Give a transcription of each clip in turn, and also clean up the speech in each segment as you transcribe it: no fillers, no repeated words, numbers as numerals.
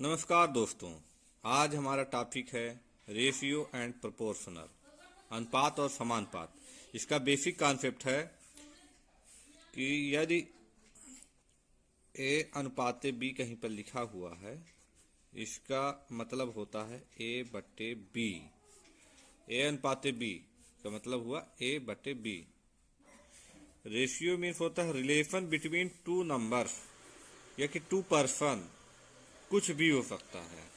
नमस्कार दोस्तों। आज हमारा टॉपिक है रेशियो एंड प्रोपोर्शनल, अनुपात और समानुपात। इसका बेसिक कॉन्सेप्ट है कि यदि ए अनुपाते बी कहीं पर लिखा हुआ है, इसका मतलब होता है ए बटे बी। ए अनुपाते बी का मतलब हुआ ए बटे बी। रेशियो मीन्स होता है रिलेशन बिटवीन टू नंबर्स या कि टू पर्सन, कुछ भी हो सकता है।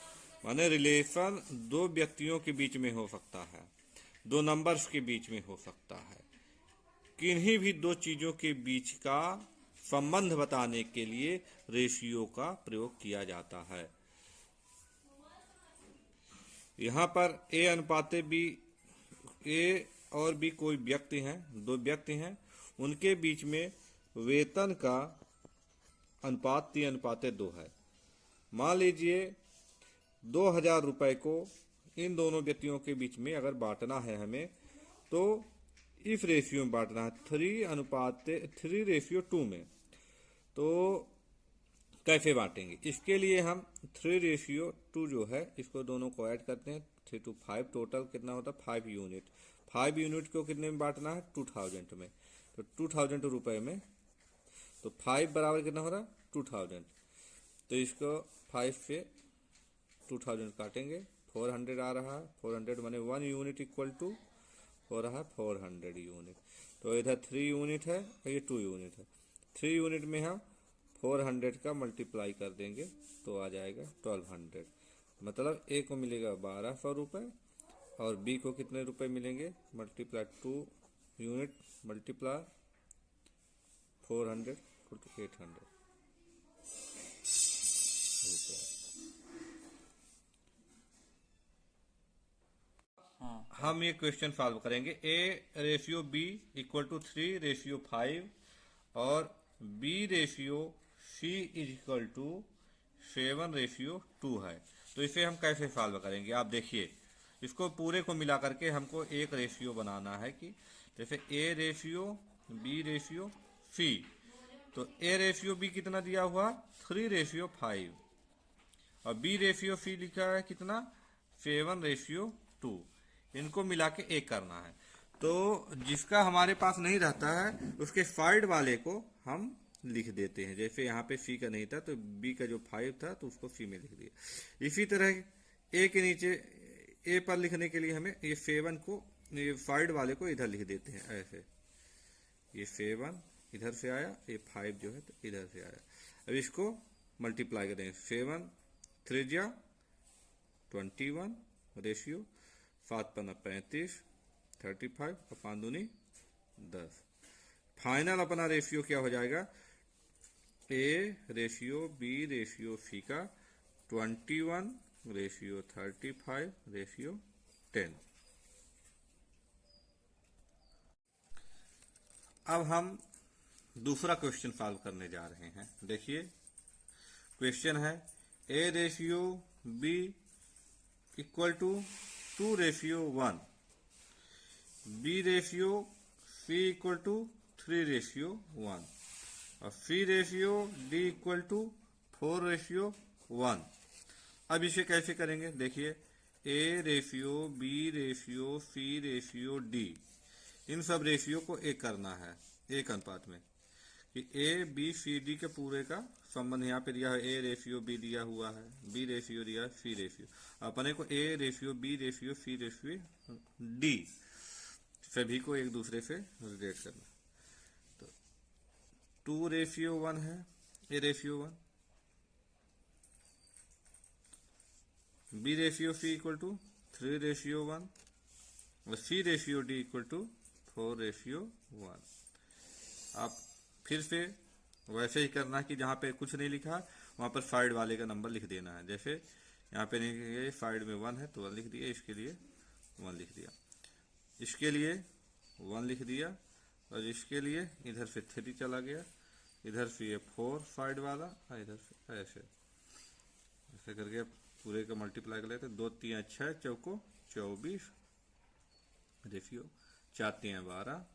माने रिलेशन दो व्यक्तियों के बीच में हो सकता है, दो नंबर्स के बीच में हो सकता है, किन्हीं भी दो चीजों के बीच का संबंध बताने के लिए रेशियो का प्रयोग किया जाता है। यहाँ पर ए अनुपाते बी, ए और बी कोई व्यक्ति हैं, दो व्यक्ति हैं, उनके बीच में वेतन का अनुपात 3:2 है। मान लीजिए 2000 रुपए को इन दोनों व्यक्तियों के बीच में अगर बांटना है हमें, तो इस रेशियो में बांटना है 3:2 में। तो कैसे बांटेंगे? इसके लिए हम 3:2 जो है, इसको दोनों को ऐड करते हैं, 3 to 5, टोटल कितना होता है 5 यूनिट। 5 यूनिट को कितने में बांटना है? 2000 में। तो 2000 रुपए में, तो 5 बराबर कितना हो रहा है? 2000। तो इसको 5 से 2000 काटेंगे, 400 आ रहा है। 400 माने 1 यूनिट इक्वल टू हो रहा है 400 यूनिट। तो इधर 3 यूनिट है और ये 2 यूनिट है। 3 यूनिट में हम 400 का मल्टीप्लाई कर देंगे तो आ जाएगा 1200। मतलब ए को मिलेगा 1200 रुपये और बी को कितने रुपए मिलेंगे? Multiply 2 unit multiply 400 equal to 800 रुपये। हम ये क्वेश्चन सॉल्व करेंगे। A/B इक्वल टू 3:5 और B/C इज इक्वल टू 7:2 है। तो इसे हम कैसे सॉल्व करेंगे? आप देखिए, इसको पूरे को मिला करके हमको एक रेशियो बनाना है कि जैसे A/B/C। तो A/B कितना दिया हुआ? 3:5 और B/C लिखा है कितना? 7:2। इनको मिला के एक करना है। तो जिसका हमारे पास नहीं रहता है उसके साइड वाले को हम लिख देते हैं। जैसे यहाँ पे सी का नहीं था तो बी का जो 5 था तो उसको सी में लिख दिया। इसी तरह ए के नीचे ए पर लिखने के लिए हमें ये 7 को, ये साइड वाले को इधर लिख देते हैं ऐसे। ये 7 इधर से आया, ये 5 जो है तो इधर से आया। अब इसको मल्टीप्लाई करें, 7 3 21 रेशियो, 7×5 35, 35 और 5 दूनी 10। फाइनल अपना रेशियो क्या हो जाएगा? A/B/C का 21:35:10। अब हम दूसरा क्वेश्चन सॉल्व करने जा रहे हैं। देखिए, क्वेश्चन है A/B equal to 2:1, B/C equal to 3:1 और C/D इक्वल टू 4:1। अब इसे कैसे करेंगे? देखिए, A/B/C/D, इन सब रेशियो को एक करना है एक अनुपात में कि A/B/C/D के पूरे का संबंध यहाँ पे दिया है। A/B दिया हुआ है, B/C दिया है, C/, अपने को A/B/C/D सभी को एक दूसरे से रिलेट करना। तो 2:1 है A/1, B/C इक्वल टू 3:1 और C/D इक्वल टू 4:1। आप फिर से वैसे ही करना कि जहाँ पे कुछ नहीं लिखा वहाँ पर साइड वाले का नंबर लिख देना है। जैसे यहाँ पे नहीं, साइड में 1 है तो 1 लिख दिया, इसके लिए 1 लिख दिया, इसके लिए 1 लिख दिया और इसके लिए इधर से 3 चला गया, इधर से ये 4 साइड वाला और इधर से ऐसे ऐसे करके पूरे का मल्टीप्लाई कर लेते। 2 3 6 चौको 24 रेशियो, 4 3 12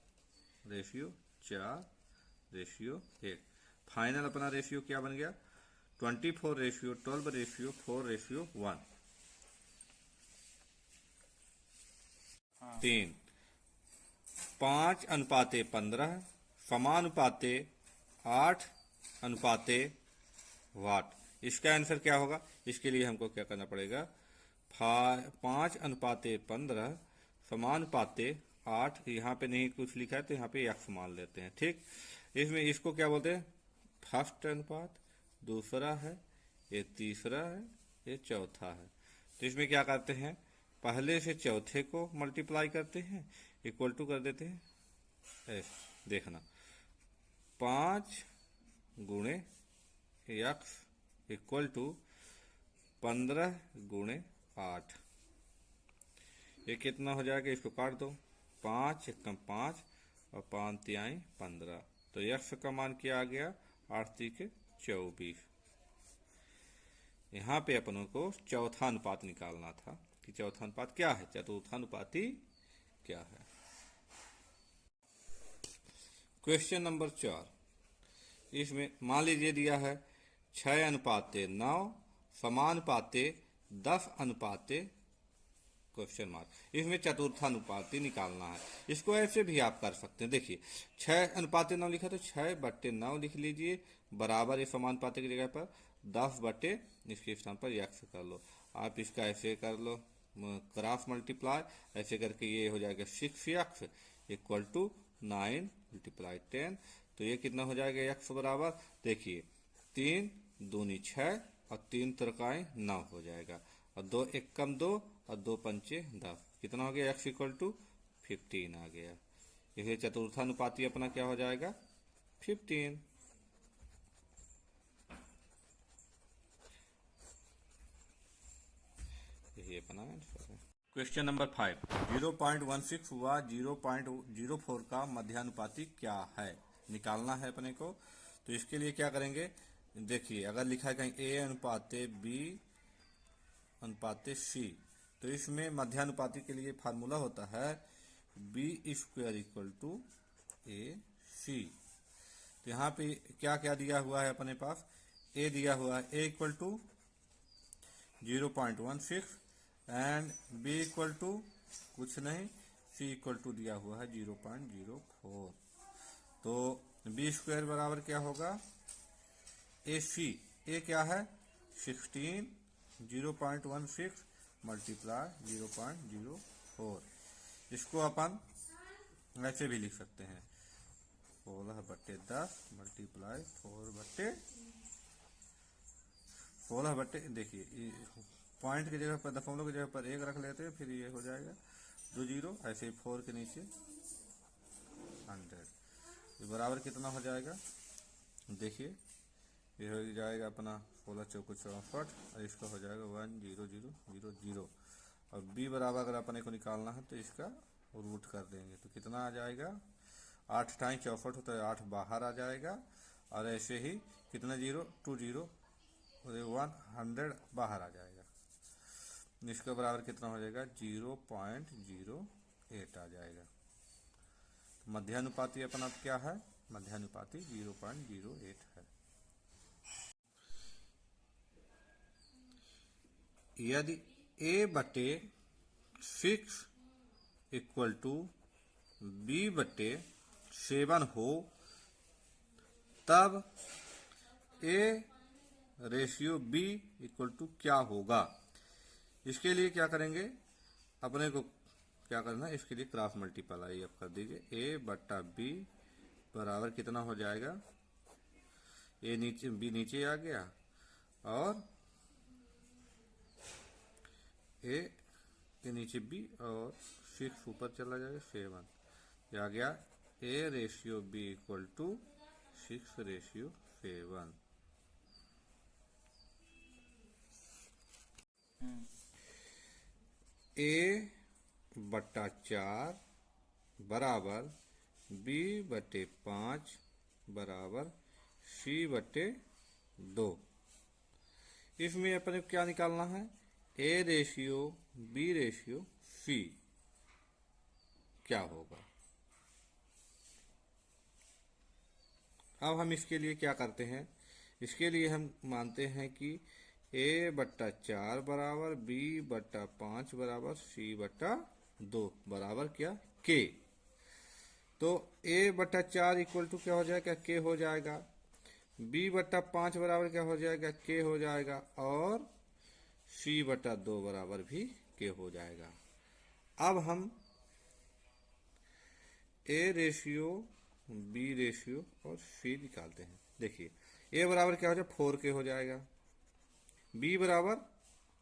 रेशियो 4:1। फाइनल अपना रेशियो क्या बन गया? 24:12:4:1। 3 5:15 समानुपाते 8:वाट। इसका आंसर क्या होगा? इसके लिए हमको क्या करना पड़ेगा? 5:15 समानुपाते 8, यहाँ पे नहीं कुछ लिखा है तो यहाँ पे x मान लेते हैं। ठीक, इसमें इसको क्या बोलते हैं? फर्स्ट अनुपात, दूसरा है, ये तीसरा है, ये चौथा है। तो इसमें क्या करते हैं? पहले से चौथे को मल्टीप्लाई करते हैं, इक्वल टू कर देते हैं। ऐसे देखना, 5 गुणे x इक्वल टू 15 गुणे 8। ये कितना हो जाएगा? इसको काट दो, 5 एकम 5 और 5 तिहाई 15। तो x का मान क्या आ गया? 8 तिके 24। यहाँ पे अपनों को चौथा अनुपात निकालना था कि चौथा अनुपात क्या है, चतुर्थानुपाती क्या है। क्वेश्चन नंबर 4, इसमें मान लीजिए दिया है 6:9 समानुपाते 10:, क्वेश्चन मार्क। इसमें चतुर्थानुपाती निकालना है। इसको ऐसे भी आप कर सकते हैं। देखिए 6:9 लिखा तो 6/9 लिख लीजिए, बराबर इस समानुपाती की जगह पर 10/ इसके स्थान पर x कर लो। आप इसका ऐसे कर लो, क्रॉस मल्टीप्लाई, ऐसे करके ये हो जाएगा 6x इक्वल टू 9 × 10। तो ये कितना हो जाएगा? x बराबर, देखिए 3 दूनी 6 और 3 त्रिकाएं 9 हो जाएगा, और 2 एकम 2 और 2 पंचे 10। कितना हो गया? x इक्वल टू 15 आ गया। इसलिए चतुर्थानुपाती अपना क्या हो जाएगा? 15। यही अपना आंसर है। क्वेश्चन नंबर 5, 0.16 व 0.04 का मध्यानुपाती क्या है, निकालना है अपने को। तो इसके लिए क्या करेंगे? देखिए अगर लिखा है कहीं A:B:C, तो इसमें मध्यानुपाती के लिए फार्मूला होता है B² इक्वल टू AC। तो यहाँ पे क्या क्या दिया हुआ है अपने पास? A दिया हुआ है, A equal to 0.16 and B equal to कुछ नहीं, C इक्वल टू दिया हुआ है 0.04। तो B² बराबर क्या होगा? AC, A क्या है? 16, 0.16 मल्टीप्लाई 0.04। इसको अपन ऐसे भी लिख सकते हैं, 16/10 मल्टीप्लाई 4/16। देखिए पॉइंट की जगह पर, दशमलव की जगह पर 1 रख लेते हैं, फिर ये हो जाएगा 2 0, ऐसे 4 के नीचे 100। ये बराबर कितना हो जाएगा? देखिए ये हो जाएगा अपना 16 चौको 64, और इसका हो जाएगा 10000। और b बराबर अगर अपने को निकालना है तो इसका रूट कर देंगे, तो कितना आ जाएगा? 8 × 64 होता है, 8 बाहर आ जाएगा, और ऐसे ही कितना 0 2 0 100 बाहर आ जाएगा। इसका बराबर कितना हो जाएगा? 0.08 आ जाएगा। मध्यानुपाती अपना क्या है? मध्यानुपाती 0.08 है। यदि A/6 इक्वल टू B/7 हो, तब A:B इक्वल टू क्या होगा? इसके लिए क्या करेंगे? अपने को क्या करना है? इसके लिए क्रॉस मल्टीप्लाई आप कर दीजिए। A/B बराबर कितना हो जाएगा? A नीचे, B नीचे आ गया, और A के नीचे B, और 6 ऊपर चला जाएगा, 7 आ गया। A:B equal to 6:7। A/4 बराबर B/5 बराबर C/2। इसमें अपने को क्या निकालना है? A:B:C क्या होगा? अब हम इसके लिए क्या करते हैं? इसके लिए हम मानते हैं कि a/4 बराबर b/5 बराबर c/2 बराबर क्या k। तो a/4 इक्वल टू क्या हो जाएगा, k हो जाएगा। b/5 बराबर क्या हो जाएगा, k हो जाएगा। और c/2 बराबर भी k हो जाएगा। अब हम a रेशियो, b रेशियो और c निकालते हैं। देखिए a बराबर क्या हो जाएगा, 4k हो जाएगा। b बराबर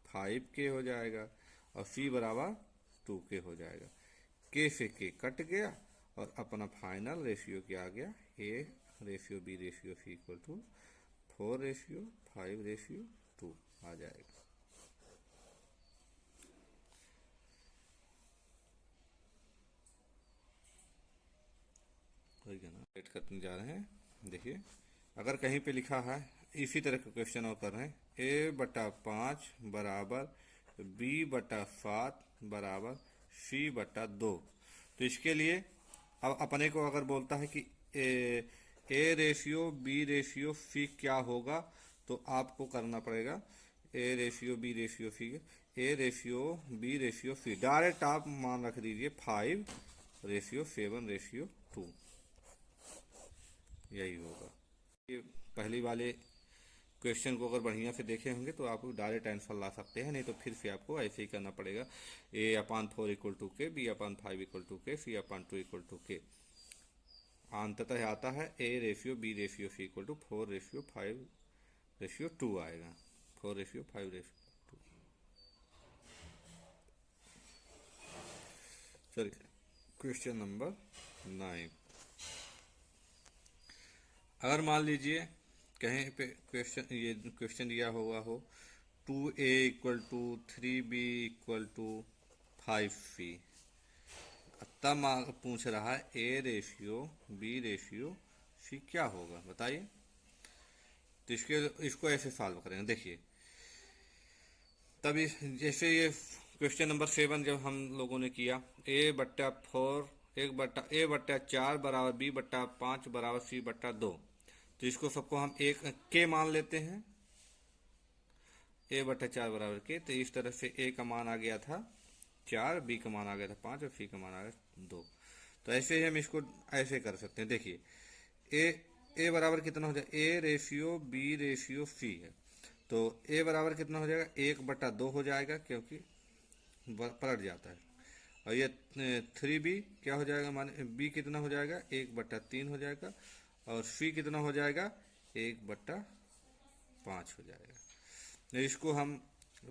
5k हो जाएगा। और c बराबर 2k हो जाएगा। k से k कट गया और अपना फाइनल रेशियो क्या आ गया, a ratio b ratio c equal to 4:5:2 आ जाएगा। सेट करने जा रहे हैं। देखिए अगर कहीं पे लिखा है इसी तरह का क्वेश्चन और कर रहे हैं, a/5 बराबर b/7 बराबर c/2। तो इसके लिए अब अपने को अगर बोलता है कि A ratio B ratio C क्या होगा, तो आपको करना पड़ेगा A ratio B ratio C, A ratio B ratio C direct आप मान रख दीजिए 5:7:2 यही होगा। ये पहली वाले क्वेश्चन को अगर बढ़िया से देखे होंगे तो आप डायरेक्ट आंसर ला सकते हैं, नहीं तो फिर से आपको ऐसे ही करना पड़ेगा। a/4 इक्वल टू के, b/5 इक्वल टू के, c/2 इक्वल टू के। अंततः आता है a ratio b ratio c equal to 4:5:2 आएगा। 4:5:2। चलिए क्वेश्चन नंबर 9। अगर मान लीजिए कहीं पे क्वेश्चन दिया हुआ हो 2a equal to 3b equal to 5c, तब पूछ रहा है a ratio b ratio c क्या होगा, बताइए। तो इसको ऐसे सॉल्व करेंगे। देखिए तभी जैसे ये क्वेश्चन नंबर 7 जब हम लोगों ने किया, a/4 बराबर b/5 बराबर c/2। तो इसको सबको हम एक के मान लेते हैं, a/4 बराबर के। तो इस तरह से a का मान आ गया था 4, b का मान आ गया था 5 और c का मान आ गया 2। तो ऐसे ही हम इसको ऐसे कर सकते हैं। देखिए a बराबर कितना हो जाए, a ratio b ratio c है। तो a बराबर कितना हो जाएगा, 1/2 हो जाएगा क्योंकि पलट जाता है। और ये 3b क्या हो जाएगा, माने b कितना हो जाएगा, 1/3 हो जाएगा। और c कितना हो जाएगा, 1/5 हो जाएगा। इसको हम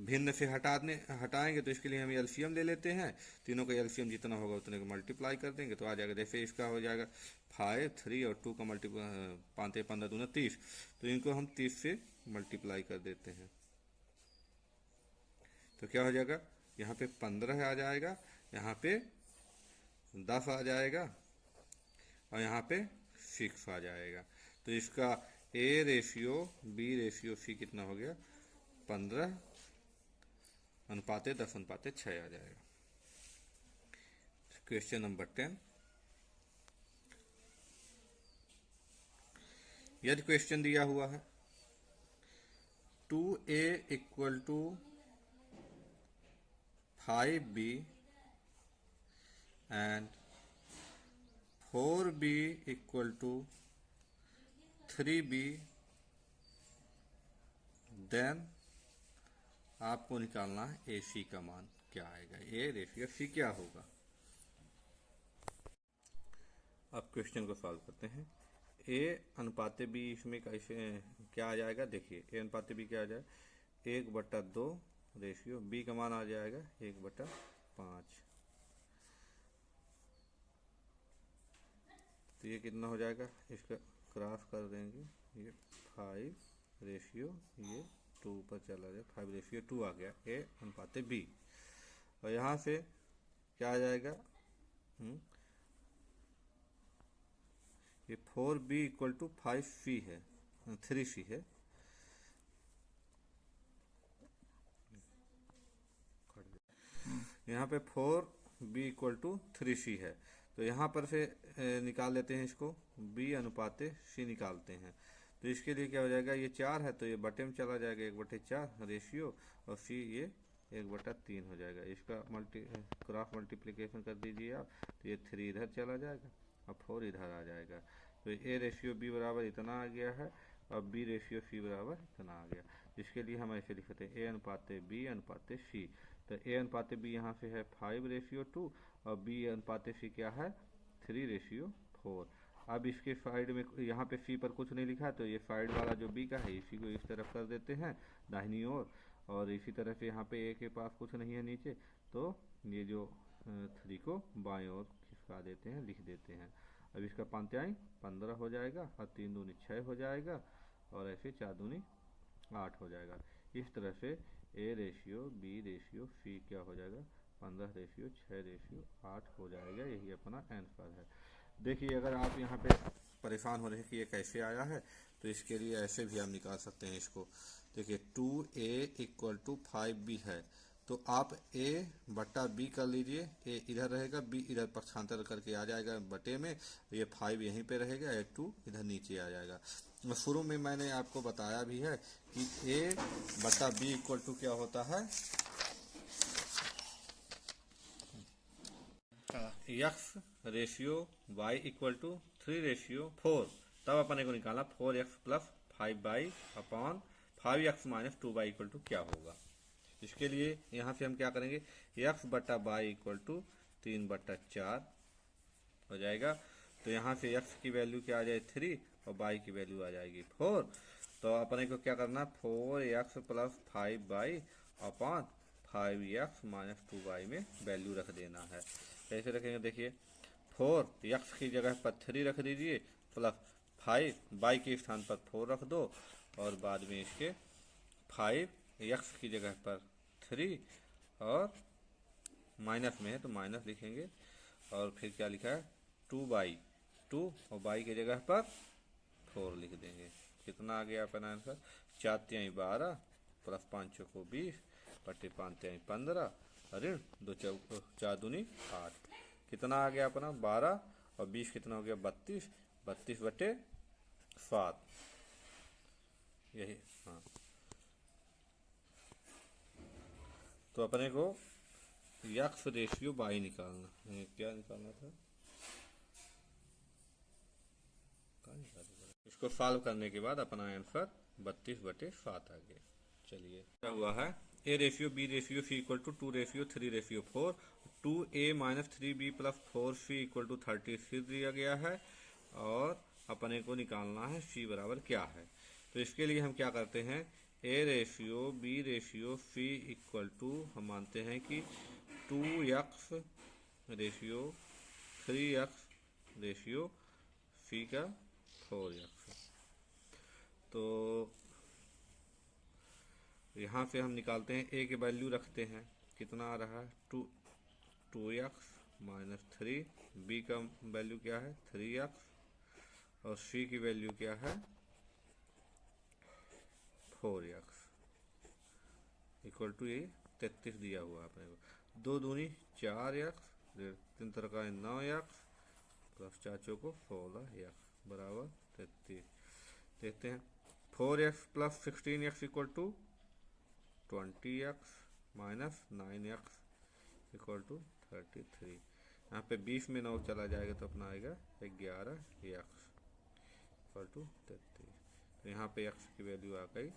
भिन्न से हटाएंगे तो इसके लिए हम एलसीएम ले लेते हैं। तीनों का एलसीएम जितना होगा उतने को मल्टीप्लाई कर देंगे तो आ जाएगा। जैसे इसका हो जाएगा 5, 3 और 2 का मल्टीप्लाई 5 15 दूना 30। तो इनको हम 30 से मल्टीप्लाई कर देते हैं तो क्या हो जाएगा, यहाँ पे 15 आ जाएगा, यहाँ पे 10 आ जाएगा और यहाँ पे 6 आ जाएगा। तो इसका a ratio b ratio c कितना हो गया, 15:10:6 आ जाएगा। Question number 10। यदि क्वेश्चन दिया हुआ है 2a equal to 5b and 4b equal to 3b, then आपको निकालना है ए सी का मान क्या आएगा, ए रेशियो सी क्या होगा। अब क्वेश्चन को सॉल्व करते हैं। ए अनुपात बी इसमें कैसे क्या आ जाएगा, देखिए ए अनुपात बी क्या आ जाएगा, 1/2 रेशियो बी का मान आ जाएगा 1/5। तो ये कितना हो जाएगा, इसका क्रॉस कर देंगे, ये 5 रेशियो ये 2 पर चला जाए, 5:2 आ गया ए अनुपात बी। और यहाँ से क्या आ जाएगा, ये 4b इक्वल टू 5c है, 3c है। यहाँ पे 4b इक्वल टू 3c है। तो यहाँ पर से निकाल लेते हैं इसको, b अनुपात c निकालते हैं। तो तो इसके लिए क्या हो जाएगा, ये 4 है तो ये बटे में चला जाएगा 1/4 रेशियो, और सी ये 1/3 हो जाएगा। इसका क्रॉस मल्टीप्लिकेशन कर दीजिए आप, तो ये 3 इधर चला जाएगा और 4 इधर आ जाएगा। तो ए रेशियो बी बराबर इतना आ गया है और बी रेशियो सी बराबर इतना आ गया। इसके लिए हम ऐसे लिखते हैं ए अनुपाते बी अनुपाते सी। तो ए अनुपाते बी यहाँ से है 5:2 और बी अनुपाते सी क्या है 3:4। अब इसके साइड में यहाँ पे सी पर कुछ नहीं लिखा, तो ये साइड वाला जो बी का है इसी को इस तरफ कर देते हैं दाहिनी ओर, और इसी तरह से यहाँ पे ए के पास कुछ नहीं है नीचे, तो ये जो 3 को बाएं ओर खिसका देते हैं, लिख देते हैं। अब इसका 5 15 हो जाएगा और 3 दूनी 6 हो जाएगा और ऐसे 4 दूनी 8 हो जाएगा। इस तरह से A ratio B ratio C क्या हो जाएगा 15:6:8 हो जाएगा। यही अपना आंसर है। देखिए अगर आप यहाँ पे परेशान हो रहे हैं कि ये कैसे आया है, तो इसके लिए ऐसे भी आप निकाल सकते हैं इसको। देखिए 2a = 5b है, तो आप a बटा b कर लीजिए। a इधर रहेगा, b इधर पक्षांतर करके आ जाएगा बटे में, ये 5 यहीं पे रहेगा, 2 इधर नीचे आ जाएगा। शुरू में मैंने आपको बताया भी है कि a बटा b = क्या होता है, x रेशियो y = 3:4। तब अपने को निकाला 4x + 5y upon 5x - 2y = क्या होगा। इसके लिए यहाँ से हम क्या करेंगे, x बटा y = 3/4 हो जाएगा। तो यहाँ से x की वैल्यू क्या आ जाए 3 और y की वैल्यू आ जाएगी 4। तो अपने को क्या करना, 4x + 5y upon 5x - 2y में वैल्यू रख देना है। कैसे रखेंगे, देखिए 4x की जगह पर 3 रख दीजिए प्लस 5y के स्थान पर 4 रख दो, और बाद में इसके 5x की जगह पर 3 और माइनस में है तो माइनस लिखेंगे, और फिर क्या लिखा है 2y 2 और y की जगह पर 4 लिख देंगे। कितना आ गया अपना आंसर, 4×3 = 12 प्लस 5 को 20 बटे 5×3 = 15 ऋण 4 दूनी 8। कितना आ गया अपना 12 और 20 कितना हो गया 32, 32/7 यही। हाँ तो अपने को x रेशियो y निकालना है, क्या निकालना था, इसको सॉल्व करने के बाद अपना आंसर 32/7 आ गया। चलिए क्या हुआ है, a ratio b ratio c = 2:3:4, 2a - 3b + 4c = 33 दिया गया है, और अपने को निकालना है c बराबर क्या है। तो इसके लिए हम क्या करते हैं, a ratio b ratio c = हम मानते हैं कि 2x ratio 3x ratio c का 4x। तो यहाँ से हम निकालते हैं, a की वैल्यू रखते हैं, कितना आ रहा है 2x - 3, b का वैल्यू क्या है 3x, और c की वैल्यू क्या है 4x = ये 33 दिया हुआ है अपने को। 2 दूनी 4x, 3 तरह 9x प्लस 4 चौको 16x बराबर 33। देखते हैं 4x + 16x = 20x - 9x = 33। यहाँ पे 20 में 9 चला जाएगा तो अपना आएगा 11x = 33। तो यहाँ पे x की वैल्यू आ गई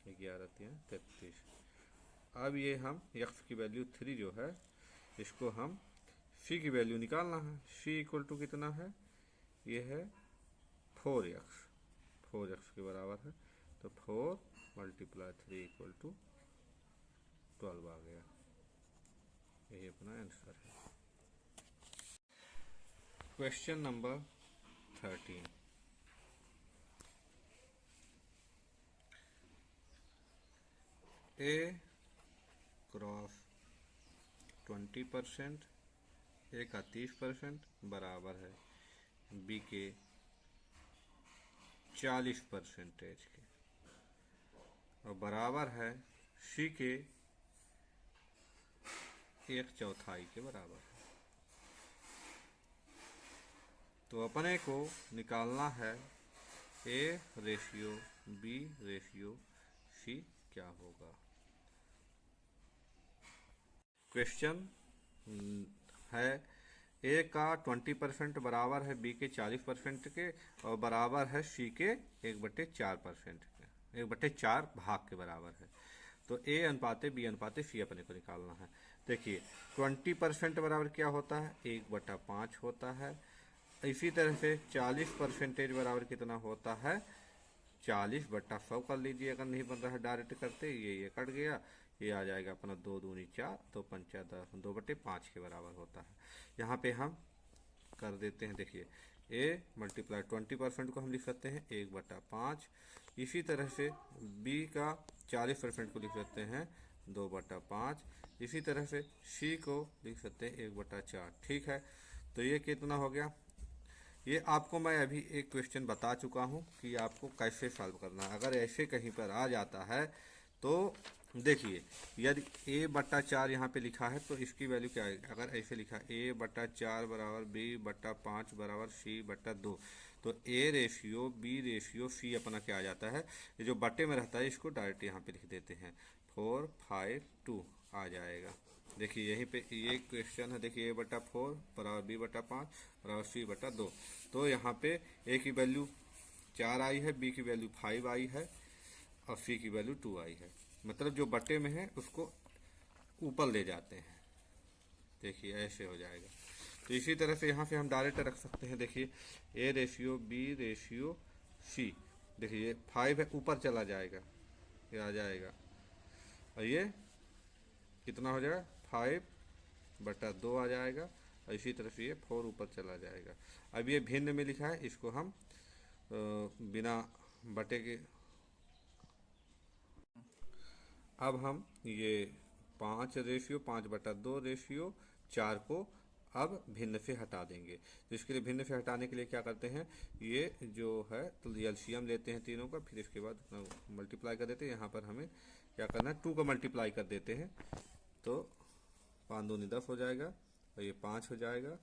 11×3 = 33। अब ये हम x की वैल्यू 3 जो है, इसको हम c की वैल्यू निकालना है। c = कितना है, ये है 4x, 4x के बराबर है, तो 4 × 3 = 12 आ गया। यही अपना आंसर है। Question number 13, a cross 20% a का 30% बराबर है b के 40% के, और बराबर है c के 1/4 के बराबर है। तो अपने को निकालना है A ratio B ratio C क्या होगा। क्वेश्चन है ए का 20% बराबर है बी के 40% के और बराबर है सी के 1/4% के, 1/4 भाग के बराबर है। तो ए अनुपाते बी अनुपाते सी अपने को निकालना है। देखिए 20% बराबर क्या होता है, 1/5 होता है। इसी तरह से 40% बराबर कितना होता है, 40/100 कर लीजिए। अगर नहीं बन रहा है डायरेक्ट करते, ये कट गया, ये आ जाएगा अपना 2 दूनी 4, 2 पंचा 10, 2/5 के बराबर होता है। यहाँ पे हम कर देते हैं, देखिए ए मल्टीप्लाई 20% को हम लिख सकते हैं 1/5। इसी तरह से बी का 40% को लिख सकते हैं 2/5। इसी तरह से सी को लिख सकते हैं 1/4। ठीक है, तो ये कितना हो गया। ये आपको मैं अभी एक क्वेश्चन बता चुका हूँ कि आपको कैसे सॉल्व करना है। अगर ऐसे कहीं पर आ जाता है तो देखिए, यदि a/4 यहाँ पे लिखा है तो इसकी वैल्यू क्या है। अगर ऐसे लिखा a/4 बराबर b/5 बराबर c/2, तो a ratio b ratio c अपना क्या आ जाता है, ये जो बटे में रहता है इसको डायरेक्ट यहाँ पे लिख देते हैं, 4 5 2 आ जाएगा। देखिए यहीं पे ये क्वेश्चन है, देखिए a/4 बराबर b/5 बराबर c/2। तो यहाँ पे a की वैल्यू 4 आई है, b की वैल्यू 5 आई है और c की वैल्यू 2 आई है। मतलब जो बटे में है उसको ऊपर ले जाते हैं। देखिए ऐसे हो जाएगा। तो इसी तरह से यहाँ से हम डायरेक्ट रख सकते हैं। देखिए a ratio b ratio c, देखिए 5 है, ऊपर चला जाएगा, ये आ जाएगा। और ये कितना हो जाएगा, 5/2 आ जाएगा। और इसी तरह से ये 4 ऊपर चला जाएगा। अब ये भिन्न में लिखा है, इसको हम बिना बटे के, अब हम ये 5/2 रेशियो 4 को अब भिन्न से हटा देंगे। तो इसके लिए भिन्न से हटाने के लिए क्या करते हैं, ये जो है तो एलसीएम लेते हैं तीनों का, फिर इसके बाद मल्टीप्लाई कर देते हैं। यहाँ पर हमें क्या करना है, 2 का मल्टीप्लाई कर देते हैं। तो 5 दूनी 10 हो जाएगा और ये 5 हो जाएगा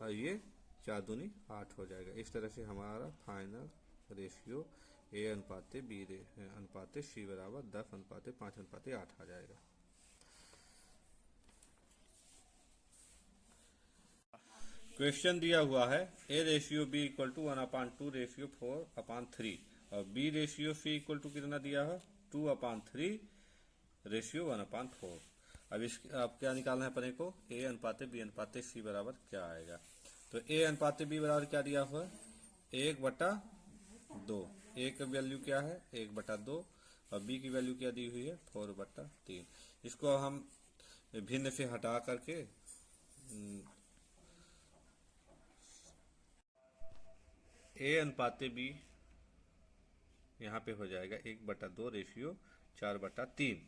और ये 4 दूनी 8 हो जाएगा। इस तरह से हमारा final ratio a अनुपाते b अनुपाते c बराबर 10:5:8 आ जाएगा। क्वेश्चन दिया हुआ है a ratio b equal to 1/2 ratio 4/3 और b ratio c equal to कितना दिया है, 2/3 रेशियो 1/4। अब क्या निकालना है अपने को, a अनुपाते b अनुपाते c बराबर क्या आएगा। तो a अनुपाते b बराबर क्या दिया हुआ है, 1/2। a का वैल्यू क्या है 1/2 और b की वैल्यू क्या दी हुई है 4/3। इसको हम भिन्न से हटा करके a अनुपाते b यहाँ पे हो जाएगा 1/2 रेशियो 4/3।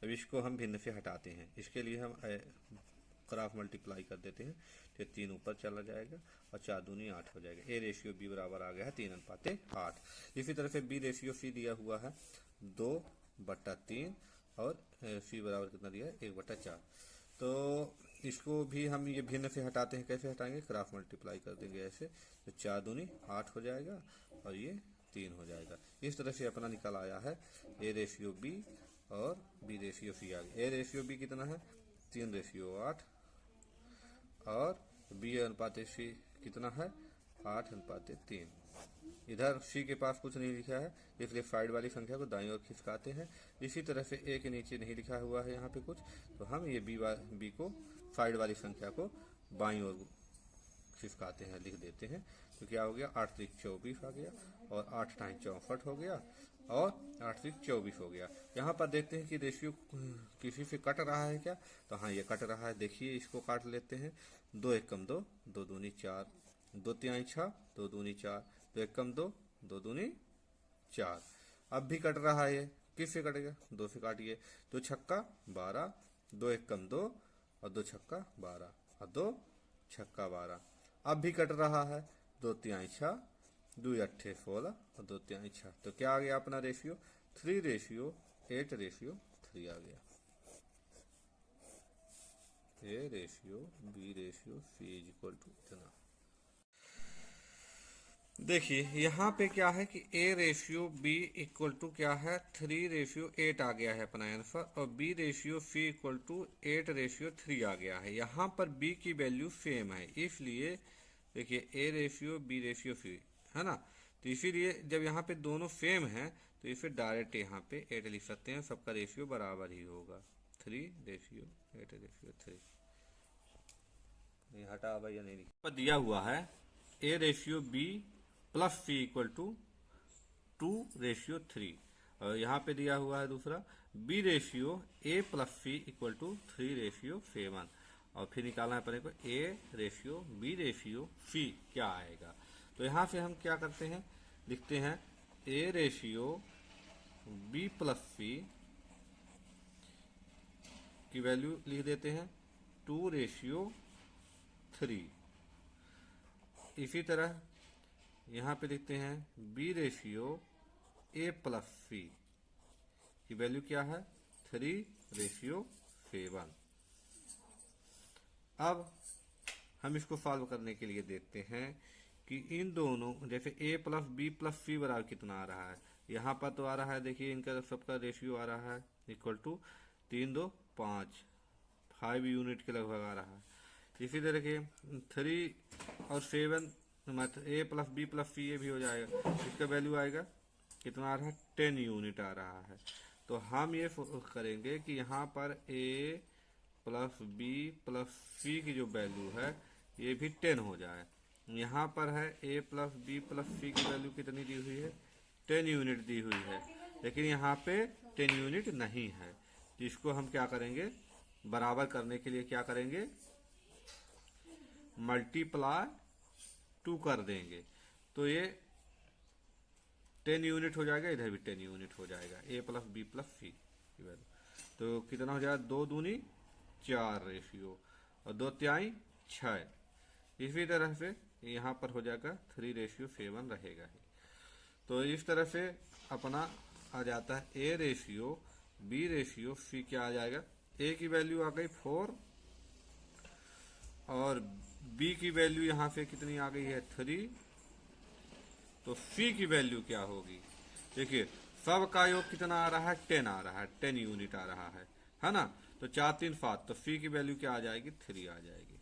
अब इसको हम भिन्न से हटाते हैं, इसके लिए हम क्रॉस मल्टीप्लाई कर देते हैं, तो 3 ऊपर चला जाएगा और 4 दूनी 8 हो जाएगा। a रेशियो b बराबर आ गया है 3:8। इसी तरह से b रेशियो c दिया हुआ है 2/3 और c बराबर कितना दिया है 1/4। तो इसको भी हम ये भिन्न से हटाते हैं, कैसे हटाएंगे, क्रॉस मल्टीप्लाई कर देंगे ऐसे, तो 4 दूनी 8 हो जाएगा और ये 3 हो जाएगा। इस तरह से अपना निकल आया है a रेशियो b और b रेशियो c आ गया। a रेशियो b कितना है 3/8 और b अनुपाते c कितना है 8:3। इधर c के पास कुछ नहीं लिखा है, इसलिए साइड वाली संख्या को दाईं ओर खिसकाते हैं। इसी तरह से a के नीचे नहीं लिखा हुआ है यहाँ पे कुछ, तो हम ये b को साइड वाली संख्या को बाईं ओर खिसकाते हैं, लिख देते हैं। तो क्या हो गया, 8×3 = 24 आ गया और 8×2 = 64 हो गया और 8×3 = 24 हो गया। यहाँ पर देखते हैं कि रेशियो किसी से कट रहा है क्या, तो हाँ ये कट रहा है। देखिए इसको काट लेते हैं, 2 × 1 = 2, 2 दूनी 4, 2 × 3 = 6, 2 दूनी 4, 2 × 1 = 2, 2 दूनी 4। अब भी कट रहा है, किससे कटेगा, 2 से काटिए, 2 छक्का 12, 2 × 1 = 2 और 2 छक्का 12 और 2 छक्का 12। अब भी कट रहा है, 2 × 3 = 6, 2 × 8 = 16 और 2 × 3 = 6। तो क्या आ गया अपना रेशियो, 3:8 आ गया। a ratio b ratio c equal to इतना। देखिए यहाँ पे क्या है कि A ratio B equal to क्या है 3:8 आ गया है अपना आंसर, और B ratio C equal to 8:3 आ गया है। यहाँ पर B की वैल्यू सेम है, इसलिए देखिए A ratio B ratio C है ना, तो इसीलिए जब यहाँ पे दोनों सेम हैं तो इसे डायरेक्ट यहाँ पे 8 लिख सकते हैं, सबका रेशियो बराबर ही होगा 3:8:3। नहीं हटा भैया, नहीं लिखा दिया हुआ है A ratio B plus C equal to 2:3, और यहाँ पे दिया हुआ है दूसरा B ratio A plus C equal to 3:7, और फिर निकालना है अपने को A ratio B ratio C क्या आएगा। तो यहाँ से हम क्या करते हैं, लिखते हैं A रेशियो B प्लस सी की वैल्यू लिख देते हैं 2:3। इसी तरह यहाँ पे लिखते हैं B रेशियो A प्लस सी की वैल्यू क्या है 3:7। अब हम इसको सॉल्व करने के लिए देखते हैं कि इन दोनों, जैसे A प्लस B प्लस सी बराबर कितना आ रहा है, यहाँ पर तो आ रहा है, देखिए इनका सबका रेशियो आ रहा है इक्वल टू 3, 2, 5 यूनिट के लगभग आ रहा है। इसी तरह के 3 और 7 मतलब A प्लस B प्लस सी ये भी हो जाएगा, इसका वैल्यू आएगा कितना आ रहा है 10 यूनिट आ रहा है। तो हम ये करेंगे कि यहाँ पर A प्लस B प्लस सी की जो वैल्यू है ये भी 10 हो जाए। यहाँ पर है A प्लस B प्लस सी की वैल्यू कितनी दी हुई है 10 यूनिट दी हुई है, लेकिन यहाँ पे 10 यूनिट नहीं है, तो इसको हम क्या करेंगे, बराबर करने के लिए क्या करेंगे, मल्टीप्लाई 2 कर देंगे, तो ये 10 यूनिट हो जाएगा, इधर भी 10 यूनिट हो जाएगा A प्लस B प्लस सी की वैल्यू। तो कितना हो जाएगा 2 दूनी 4 रेशियो और 2 तिहाई 6। इसी तरह से यहाँ पर हो जाएगा 3:7 रहेगा ही। तो इस तरह से अपना आ जाता है A ratio B ratio C क्या आ जाएगा, A की वैल्यू आ गई 4 और B की वैल्यू यहाँ से कितनी आ गई है 3, तो C की वैल्यू क्या होगी, देखिए सब का योग कितना आ रहा है 10 आ रहा है, 10 यूनिट आ रहा है ना, तो 4, 3, 7, तो C की वैल्यू क्या आ जाएगी 3 आ जाएगी।